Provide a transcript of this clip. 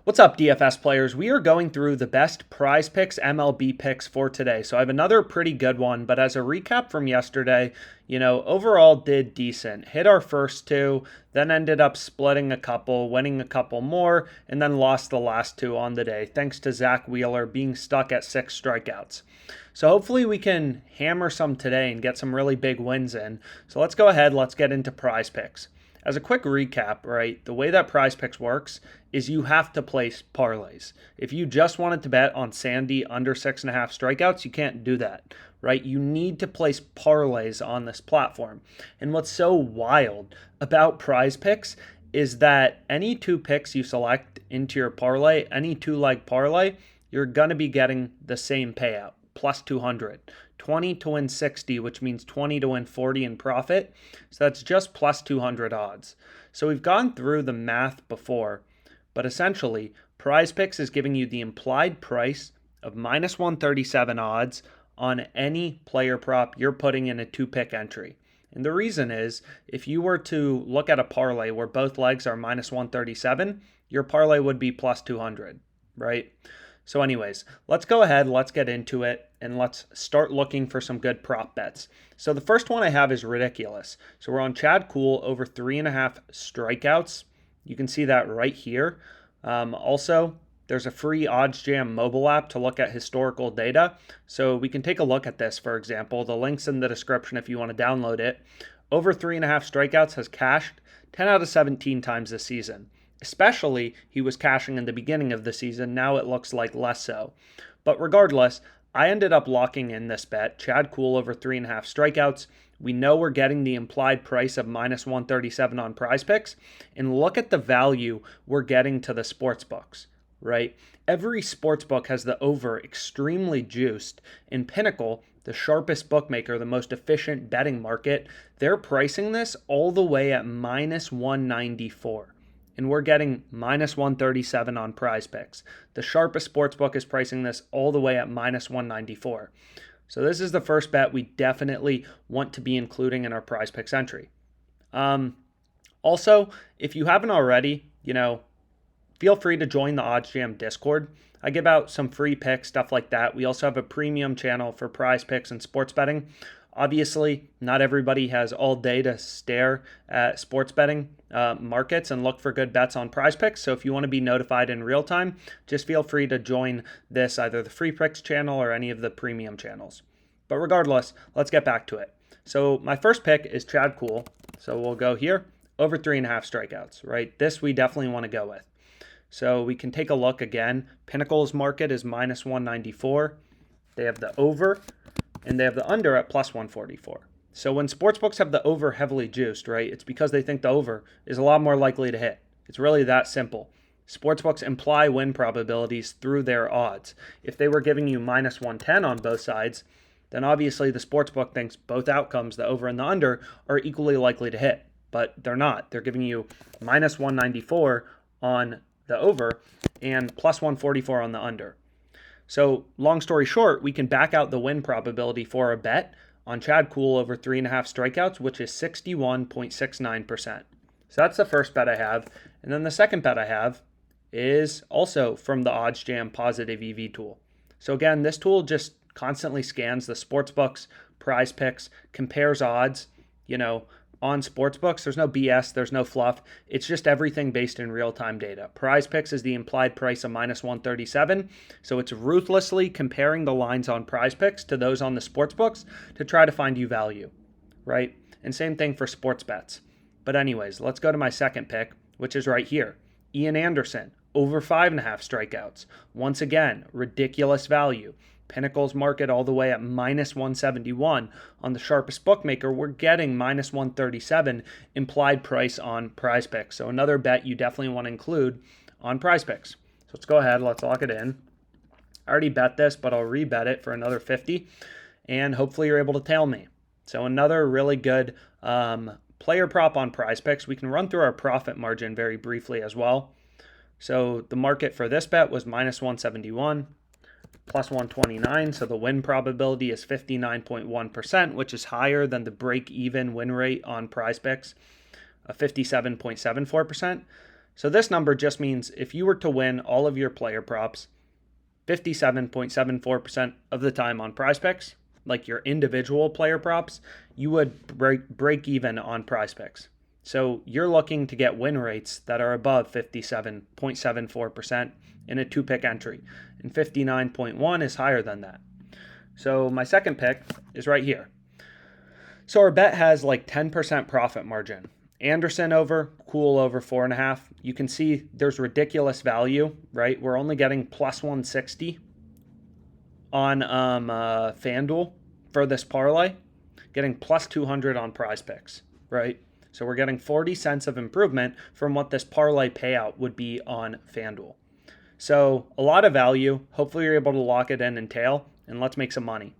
What's up, DFS players? We are going through the best PrizePicks MLB picks for today. So I have another pretty good one, but as a recap from yesterday, overall did decent. Hit our first two, then ended up splitting a couple, winning a couple more, and then lost the last two on the day, thanks to Zach Wheeler being stuck at 6 strikeouts. So hopefully we can hammer some today and get some really big wins in. So let's go ahead, let's get into PrizePicks. As a quick recap, right, the way that PrizePicks works is you have to place parlays. If you just wanted to bet on Sandy under 6.5 strikeouts, you can't do that, right? You need to place parlays on this platform. And what's so wild about PrizePicks is that any two picks you select into your parlay, any two-leg parlay, you're going to be getting the same payout, plus 200. 20 to win 60, which means 20 to win 40 in profit. So that's just plus 200 odds. So we've gone through the math before, but essentially, PrizePicks is giving you the implied price of minus 137 odds on any player prop you're putting in a two-pick entry. And the reason is, if you were to look at a parlay where both legs are minus 137, your parlay would be plus 200, right? So anyways, let's go ahead, let's get into it, and let's start looking for some good prop bets. So the first one I have is ridiculous. So we're on Chad Kuhl over 3.5 strikeouts. You can see that right here. Also, there's a free OddsJam mobile app to look at historical data. So we can take a look at this, for example. The link's in the description if you want to download it. Over 3.5 strikeouts has cashed 10 out of 17 times this season. Especially, he was cashing in the beginning of the season. Now it looks like less so. But regardless, I ended up locking in this bet. Chad Kuhl over 3.5 strikeouts. We know we're getting the implied price of minus 137 on PrizePicks. And look at the value we're getting to the sportsbooks, right? Every sportsbook has the over extremely juiced. In Pinnacle, the sharpest bookmaker, the most efficient betting market, they're pricing this all the way at minus 194. And we're getting minus 137 on PrizePicks. The sharpest sportsbook is pricing this all the way at minus 194. So this is the first bet we definitely want to be including in our PrizePicks entry. Also, if you haven't already, feel free to join the OddsJam Discord. I give out some free picks, stuff like that. We also have a premium channel for PrizePicks and sports betting. Obviously, not everybody has all day to stare at sports betting markets and look for good bets on PrizePicks. So if you want to be notified in real time, just feel free to join this, either the free picks channel or any of the premium channels. But regardless, let's get back to it. So my first pick is Chad Kuhl. So we'll go here, over 3.5 strikeouts, right? This we definitely want to go with. So we can take a look again. Pinnacle's market is minus 194. They have the over, and they have the under at plus 144. So when sportsbooks have the over heavily juiced, right, it's because they think the over is a lot more likely to hit. It's really that simple. Sportsbooks imply win probabilities through their odds. If they were giving you minus 110 on both sides, then obviously the sportsbook thinks both outcomes, the over and the under, are equally likely to hit. But they're not. They're giving you minus 194 on the over and plus 144 on the under. So long story short, we can back out the win probability for a bet on Chad Kuhl over 3.5 strikeouts, which is 61.69%. So that's the first bet I have. And then the second bet I have is also from the OddsJam Positive EV tool. So again, this tool just constantly scans the sportsbooks, PrizePicks, compares odds, on sportsbooks. There's no BS, there's no fluff. It's just everything based in real-time data. PrizePicks is the implied price of minus 137, so it's ruthlessly comparing the lines on PrizePicks to those on the sportsbooks to try to find you value, right? And same thing for sports bets. But anyways, let's go to my second pick, which is right here. Ian Anderson, over 5.5 strikeouts. Once again, ridiculous value. Pinnacle's market all the way at minus 171. On the sharpest bookmaker, we're getting minus 137 implied price on PrizePicks. So another bet you definitely want to include on PrizePicks. So let's go ahead, let's lock it in. I already bet this, but I'll rebet it for another 50. And hopefully you're able to tail me. So another really good player prop on PrizePicks. We can run through our profit margin very briefly as well. So the market for this bet was minus 171. Plus 129, so the win probability is 59.1%, which is higher than the break-even win rate on PrizePicks of 57.74%. So this number just means if you were to win all of your player props 57.74% of the time on PrizePicks, like your individual player props, you would break even on PrizePicks. So you're looking to get win rates that are above 57.74% in a 2-pick entry, and 59.1 is higher than that. So my second pick is right here. So our bet has like 10% profit margin. Anderson over, Kuhl over 4.5. You can see there's ridiculous value, right? We're only getting plus 160 on FanDuel for this parlay, getting plus 200 on PrizePicks, right? So we're getting 40 cents of improvement from what this parlay payout would be on FanDuel. So a lot of value. Hopefully you're able to lock it in and tail, and let's make some money.